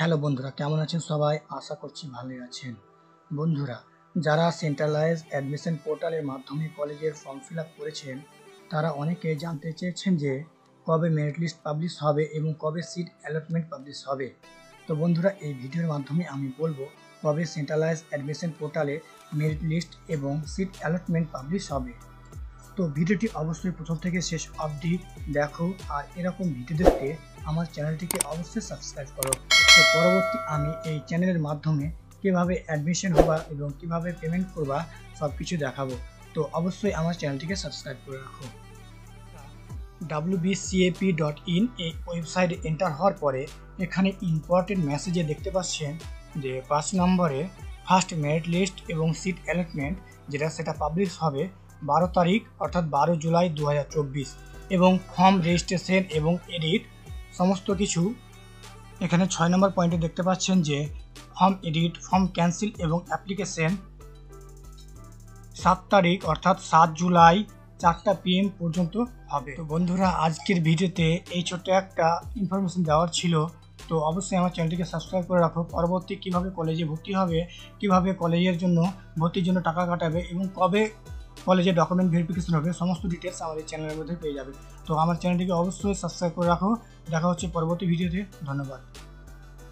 Hello বন্ধুরা, কেমন আছেন সবাই? আশা করছি ভালোই আছেন। বন্ধুরা, যারা সেন্ট্রালাইজ অ্যাডমিশন পোর্টালের মাধ্যমে কলেজের ফর্ম ফিল আপ করেছেন, তারা অনেকেই জানতে চেয়েছেন যে কবে মেরিট লিস্ট পাবলিশ হবে এবং কবে সিট অ্যালটমেন্ট পাবলিশ হবে। তো বন্ধুরা, এই ভিডিওর মাধ্যমে আমি বলবো কবে সেন্ট্রালাইজ অ্যাডমিশন পোর্টালে মেরিট লিস্ট এবং সিট অ্যালটমেন্ট পাবলিশ হবে। তো ভিডিওটি অবশ্যই প্রথম থেকে শেষ অবধি দেখো, আর এরকম ভিডিও দেখতে আমার চ্যানেলটিকে অবশ্যই সাবস্ক্রাইব করো। তো পরবর্তী আমি এই চ্যানেলের মাধ্যমে কিভাবে অ্যাডমিশন হবা এবং কিভাবে পেমেন্ট করবা সব কিছু দেখাবো। তো অবশ্যই আমার চ্যানেলটিকে সাবস্ক্রাইব করে রাখো। wbcap.in এই ওয়েবসাইটে এন্টার হওয়ার পরে এখানে ইম্পর্টেন্ট মেসেজে দেখতে পাচ্ছেন যে 5 নম্বরে ফার্স্ট মেরিট লিস্ট এবং সিট অ্যালটমেন্ট সেটা পাবলিশ হবে 12 তারিখ অর্থাৎ 12 জুলাই 2024 এবং ফর্ম রেজিস্ট্রেশন এবং এডিট সমস্ত কিছু এখানে 6 নম্বর পয়েন্টে দেখতে পাচ্ছেন যে ফর্ম এডিট, ফর্ম ক্যান্সেল এবং অ্যাপ্লিকেশন 7 তারিখ অর্থাৎ 7 জুলাই 4টা PM পর্যন্ত হবে। তো বন্ধুরা, আজকের ভিডিওতে এই ছোট্ট একটা ইনফরমেশন দেওয়ার ছিল। তো অবশ্যই আমার চ্যানেলটিকে সাবস্ক্রাইব করে রাখো। পরবর্তী কিভাবে কলেজে ভর্তি হবে, কিভাবে কলেজের জন্য ভর্তির জন্য টাকা কাটাবে এবং কবে কলেজে ডকুমেন্ট ভেরিফিকেশন হবে, সমস্ত ডিটেলস আমাদের চ্যানেলের মধ্যে পেয়ে যাবে। তো আমার চ্যানেলটিকে অবশ্যই সাবস্ক্রাইব করে রাখো। দেখা হচ্ছে পরবর্তী ভিডিওতে। ধন্যবাদ।